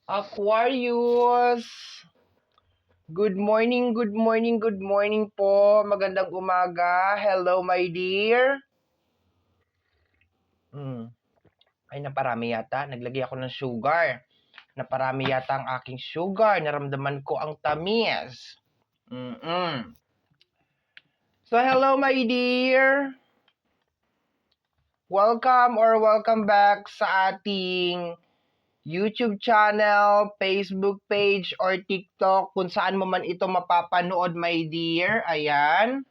Aquarius! Good morning, good morning, good morning po. Magandang umaga. Hello, my dear. Ay, naparami yata. Naglagay ako ng sugar. Naparami yata ang aking sugar. Naramdaman ko ang tamis. So, hello, my dear. Welcome back sa ating YouTube channel, Facebook page, or TikTok, kung saan mo man ito mapapanood, my dear. Ayan.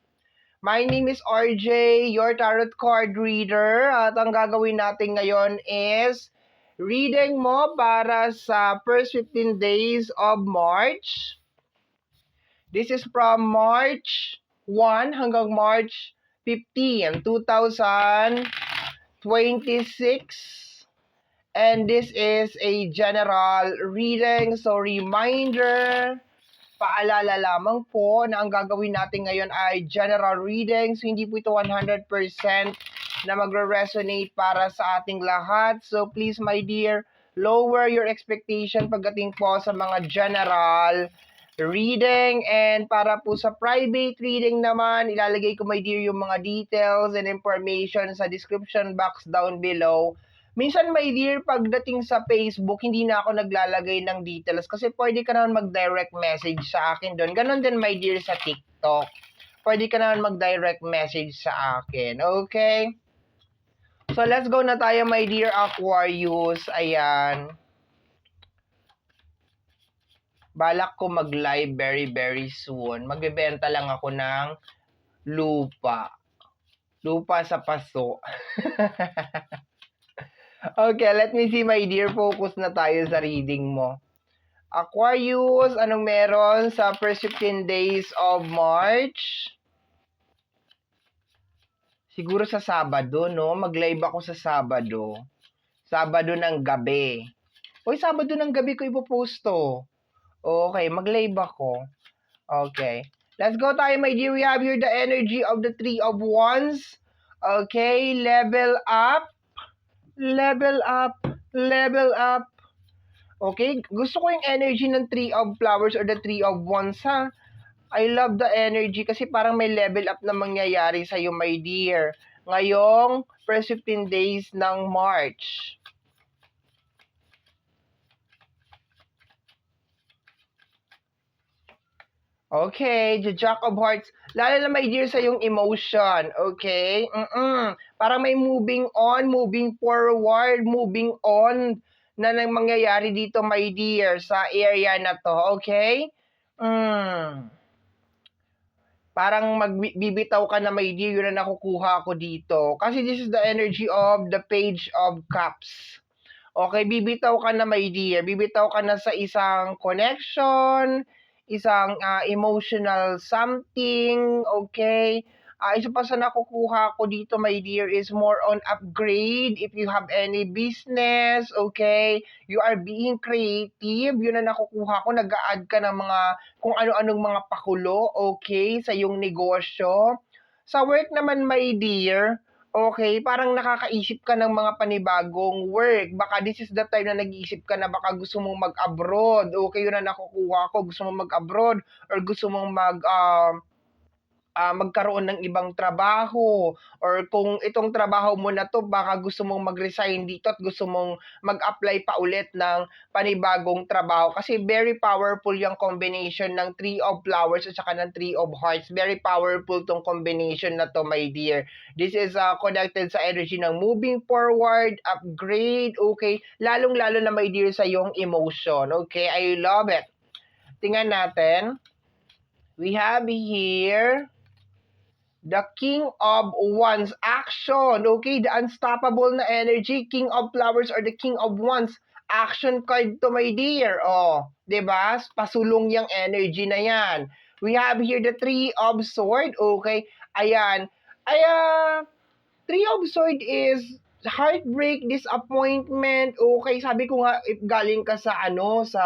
My name is RJ, your tarot card reader. At ang gagawin natin ngayon is reading mo para sa first 15 days of March. This is from March 1 hanggang March 15, 2026. And this is a general reading. So reminder, paalala lamang po na ang gagawin natin ngayon ay general reading. So hindi po ito 100% na magre-resonate para sa ating lahat. So please, my dear, lower your expectation pagdating po sa mga general reading. And para po sa private reading naman, ilalagay ko, my dear, yung mga details and information sa description box down below. Minsan, my dear, pagdating sa Facebook, hindi na ako naglalagay ng details kasi pwede ka naman mag-direct message sa akin doon. Ganon din, my dear, sa TikTok. Pwede ka naman mag-direct message sa akin. Okay? So, let's go na tayo, my dear Aquarius. Ayan. Balak ko mag-live very soon. Magbebenta lang ako ng lupa. Lupa sa paso. Okay, let me see, my dear. Focus na tayo sa reading mo. Aquarius, anong meron sa first 15 days of March? Siguro sa Sabado, no? Mag-live ako sa Sabado. Sabado ng gabi. Uy, Sabado ng gabi ko ipopost to. Okay, mag-live ako. Okay. Let's go tayo, my dear. We have here the energy of the Three of Wands. Okay, level up. Level up. Level up. Okay, gusto ko yung energy ng Three of Flowers or the Three of Wands, ha? I love the energy kasi parang may level up na mangyayari sa'yo, my dear. Ngayong first 15 days ng March. Okay, the Jack of Hearts. Lalo na, my dear, sa yung emotion. Okay? Parang may moving on, moving forward, moving on na nang mangyayari dito, my dear, sa area na to. Okay? Parang magbibitaw ka na, my dear, yun na nakukuha ko dito. Kasi this is the energy of the Page of Cups. Okay, bibitaw ka na, my dear. Bibitaw ka na sa isang connection, isang emotional something, okay? Isa pa sa nakukuha ko dito, my dear, is more on upgrade. If you have any business, okay? You are being creative. Yun na nakukuha ko. Nag-a-add ka ng mga kung ano-anong mga pakulo, okay? Sa yung negosyo. Sa work naman, my dear, okay, parang nakakaisip ka ng mga panibagong work. Baka this is the time na nag-iisip ka na baka gusto mong mag-abroad. Okay, yun na nakukuha ko. Gusto mong mag-abroad or gusto mong magkaroon ng ibang trabaho, or kung itong trabaho mo na to baka gusto mong mag-resign dito at gusto mong mag-apply pa ulit ng panibagong trabaho kasi very powerful yung combination ng Three of Flowers at saka ng Three of Hearts. Very powerful tong combination na to, my dear. This is connected sa energy ng moving forward, upgrade, okay? Lalong-lalo na, my dear, sa yung emotion, okay? I love it. Tingnan natin. We have here the King of Wands action. Okay, the unstoppable na energy. King of Flowers or the King of Wands action card to, my dear. Oh, 'di ba? Pasulong yung energy na 'yan. We have here the Three of Sword. Okay, ayan. Three of Sword is heartbreak, disappointment. Okay, sabi ko nga, if galing ka sa sa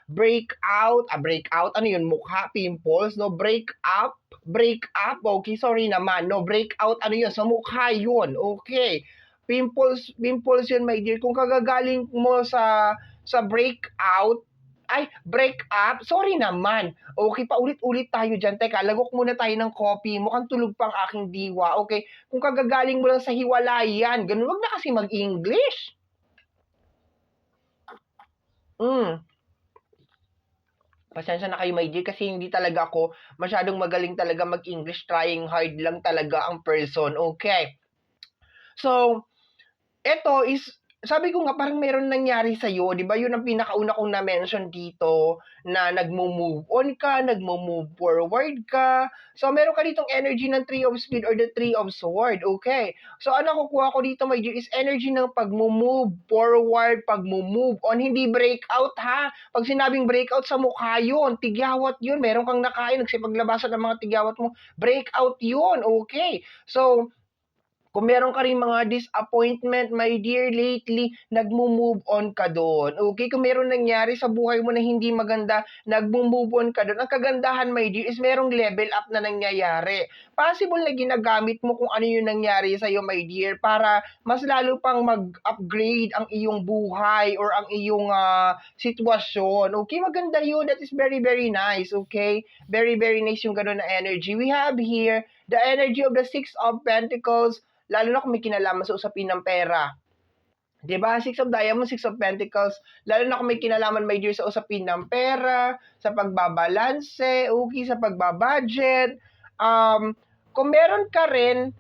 breakout, ano yun, mukha, pimples, no, break up, okay, sorry naman, no, breakout, ano yun, sa mukha yun, okay, pimples yun, my dear, kung kagagaling mo sa sa breakout, ay, break up, sorry naman. Okay, paulit-ulit tayo dyan. Teka, lagok muna tayo ng coffee. Mukhang tulog pang aking diwa. Okay, kung kagagaling mo lang sa hiwalayan, ganun, wag na kasi mag-English. Pasensya na kayo, my dear, kasi hindi talaga ako masyadong magaling talaga mag-English. Trying hard lang talaga ang person. Okay. So, eto is, sabi ko nga parang meron nangyari sa'yo, di ba? Yun ang pinakauna kong na-mention dito, na nagmo-move on ka, nagmo-move forward ka. So, meron ka ditong energy ng Three of Speed or the Three of Sword, okay? So, ang nakukuha ko dito, my dear, is energy ng pag-move forward, pag-move on, hindi breakout, ha? Pag sinabing breakout, sa mukha yun, tigyawat yun, meron kang nakain, nagsipaglabasan ng mga tigyawat mo, breakout yun, okay? So, kung meron ka ring mga disappointment, my dear, lately, nagmo-move on ka doon. Okay? Kung meron nangyari sa buhay mo na hindi maganda, nagmo-move on ka doon. Ang kagandahan, my dear, is merong level up na nangyayari. Possible na ginagamit mo kung ano yung nangyari sa'yo, my dear, para mas lalo pang mag-upgrade ang iyong buhay or ang iyong sitwasyon. Okay? Maganda yun. That is very, very nice. Okay? Very, very nice yung ganun na energy. We have here the energy of the Six of Pentacles, lalo na kung may kinalaman sa usapin ng pera. 'Di ba? Six of Diamonds, Six of Pentacles, lalo na kung may kinalaman, my dear, sa usapin ng pera, sa pagbabalanse, okay, sa pagbabudget. Kung meron ka rin,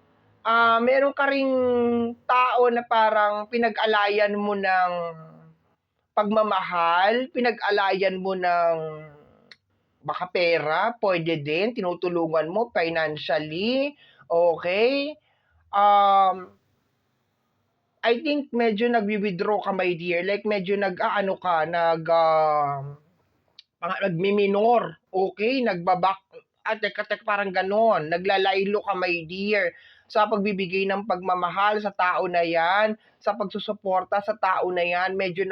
meron ka ring tao na parang pinag-alayan mo ng pagmamahal, pinag-alayan mo ng baka pera, pwede din, tinutulungan mo financially, okay? I think medyo nagwi-withdraw ka, my dear, like medyo nag-aano ka, nagmi-minor, okay, nagbabak teka, parang gano'n, naglalaylo ka, my dear, sa pagbibigay ng pagmamahal sa tao na 'yan, sa pagsusuporta sa tao na 'yan, medyo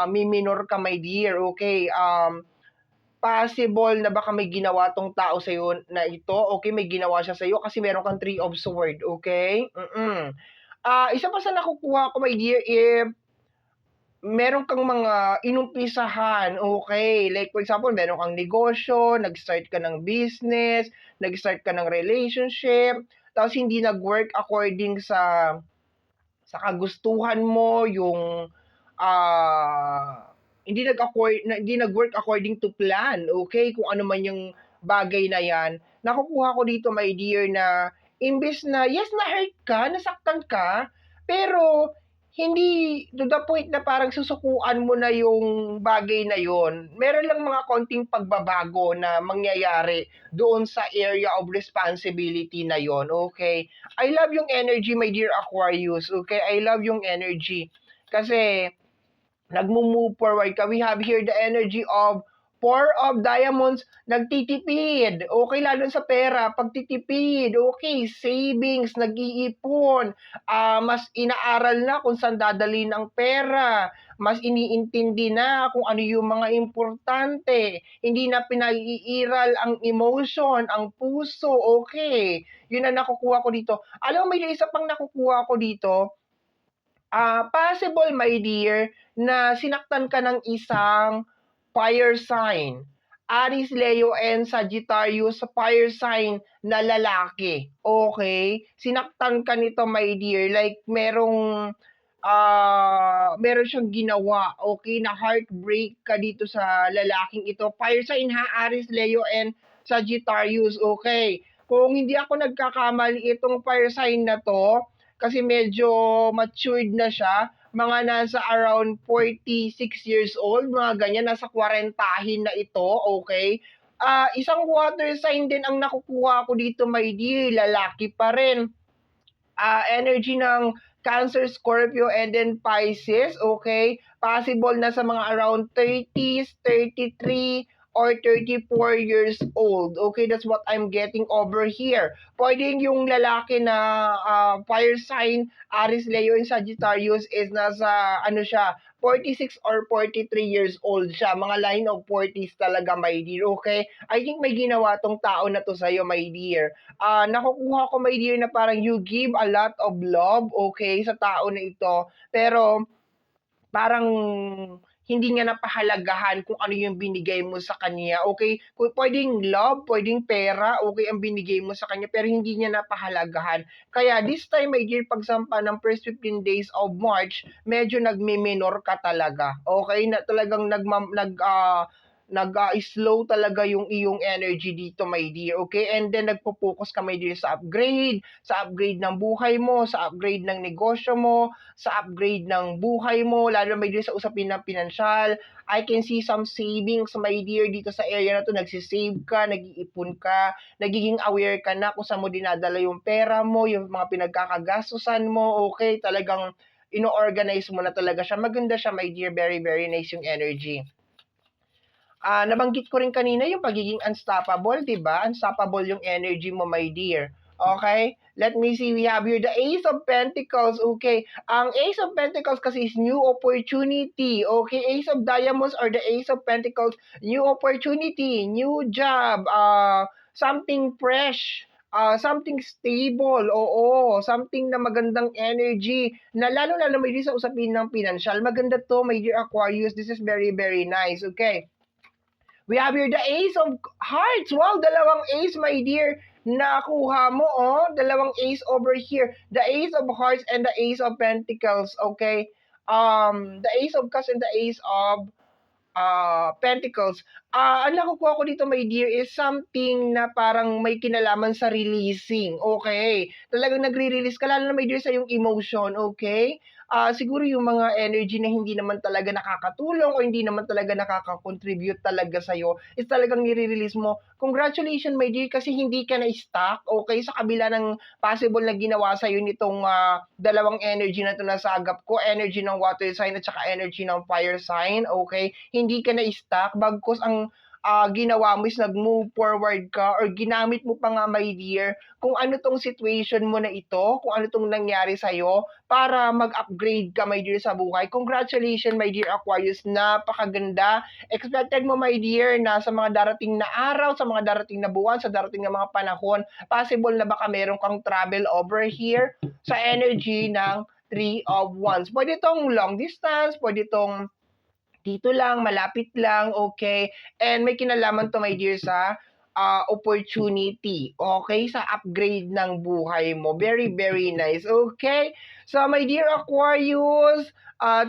mi-minor ka, my dear, okay. Possible na baka may ginawa 'tong tao sa'yo na ito, okay, may ginawa siya sa'yo kasi meron kang Three of Sword, okay? Isa pa sa nakukuha ko, my dear, if meron kang mga inumpisahan, okay? Like for example, meron kang negosyo, nag-start ka ng business, nag-start ka ng relationship, tapos hindi nag-work according sa kagustuhan mo, yung hindi nag-work according to plan, okay? Kung ano man yung bagay na yan, nakukuha ko dito, my dear, na imbes na, yes, na-hurt ka, nasaktan ka, pero hindi to the point na parang susukuan mo na yung bagay na yon. Meron lang mga konting pagbabago na mangyayari doon sa area of responsibility na yon, okay? I love yung energy, my dear Aquarius, okay? I love yung energy. Kasi, nagmo-move forward ka. We have here the energy of Four of Diamonds, nagtitipid. Okay, lalo sa pera, pagtitipid. Okay, savings, nag-iipon. Mas inaaral na kung saan dadalhin ang pera. Mas iniintindi na kung ano yung mga importante. Hindi na pinaiiral ang emotion, ang puso. Okay, yun ang nakukuha ko dito. Alam mo, may isa pang nakukuha ko dito. Possible, my dear, na sinaktan ka ng isang fire sign. Aries, Leo, and Sagittarius, fire sign na lalaki. Okay? Sinaktan ka nito, my dear. Like, meron siyang ginawa. Okay? Na heartbreak ka dito sa lalaking ito. Fire sign, ha? Aries, Leo, and Sagittarius. Okay? Kung hindi ako nagkakamali, itong fire sign na to, kasi medyo matured na siya, mga nasa around 46 years old, mga ganyan, nasa 40 na ito, okay? Isang water sign din ang nakukuha ko dito, my dear, lalaki pa rin. Energy ng Cancer, Scorpio, and then Pisces, okay? Possible na sa mga around 30s, 33, or 34 years old. Okay, that's what I'm getting over here. Pwedeng yung lalaki na fire sign, Aries, Leo, and Sagittarius is nasa, 46 or 43 years old siya. Mga line of 40s talaga, my dear, okay? I think may ginawa tong tao na to sa'yo, my dear. Nakukuha ko, my dear, na parang you give a lot of love, okay, sa tao na ito. Pero, parang hindi niya napahalagahan kung ano yung binigay mo sa kanya, okay? Kung puwedeng love, puwedeng pera, okay, ang binigay mo sa kanya pero hindi niya napahalagahan. Kaya this time, my dear, pagsampa ng first 15 days of March, medyo nagme-minor ka talaga, okay? Na talagang slow talaga yung iyong energy dito, my dear, okay? And then nagpo-focus ka, my dear, sa upgrade ng buhay mo, sa upgrade ng negosyo mo, sa upgrade ng buhay mo, lalo my dear sa usapin ng pinansyal. I can see some savings, my dear, dito sa area na to. Nagsisave ka, nag-iipon ka, nagiging aware ka na kung saan mo dinadala yung pera mo, yung mga pinagkakagastusan mo, okay? Talagang ino-organize mo na talaga siya. Maganda siya, my dear, very, very nice yung energy. Nabanggit ko rin kanina yung pagiging unstoppable, 'di ba? Unstoppable yung energy mo, my dear. Okay? Let me see, we have here the Ace of Pentacles. Okay. Ang Ace of Pentacles kasi is new opportunity. Okay? Ace of Diamonds or the Ace of Pentacles, new opportunity, new job, something fresh, something stable, oo, something na magandang energy, na lalo-lalo may sa usapin ng financial. Maganda to, my dear Aquarius. This is very, very nice. Okay. We have here the Ace of Hearts. Wow, dalawang ace, my dear. Nakuha mo, oh. Dalawang ace over here. The Ace of Hearts and the Ace of Pentacles, okay? The Ace of Cups and the Ace of Pentacles. Ang nakukuha ko dito, my dear, is something na parang may kinalaman sa releasing. Okay. Talagang nagre-release ka, lalo na, my dear, sa yung emotion. Okay. Siguro yung mga energy na hindi naman talaga nakakatulong o hindi naman talaga nakaka-contribute talaga sa'yo is talagang nire-release mo. Congratulations, my dear, kasi hindi ka na-stuck, okay, sa kabila ng possible na ginawa sa'yo nitong dalawang energy na ito na sagap ko, energy ng water sign at saka energy ng fire sign, okay? Hindi ka na-stuck, bagkus ang ginawa mo is nag-move forward ka or ginamit mo pa nga, my dear, kung ano tong situation mo na ito, kung ano tong nangyari sa'yo, para mag-upgrade ka, my dear, sa buhay. Congratulations, my dear Aquarius, napakaganda. Expected mo, my dear, na sa mga darating na araw, sa mga darating na buwan, sa darating na mga panahon, possible na baka meron kang travel over here sa energy ng Three of Wands. Pwede itong long distance, pwede itong dito lang, malapit lang, okay? And may kinalaman to, my dear, sa opportunity, okay? Sa upgrade ng buhay mo. Very, very nice, okay? So, my dear Aquarius,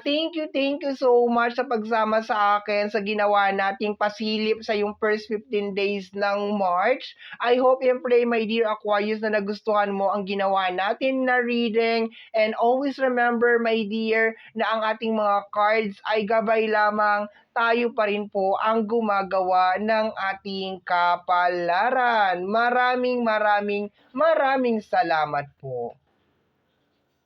thank you so much sa pagsama sa akin sa ginawa nating pasilip sa yung first 15 days ng March. I hope and pray, my dear Aquarius, na nagustuhan mo ang ginawa natin na reading. And always remember, my dear, na ang ating mga cards ay gabay lamang, tayo pa rin po ang gumagawa ng ating kapalaran. Maraming salamat po.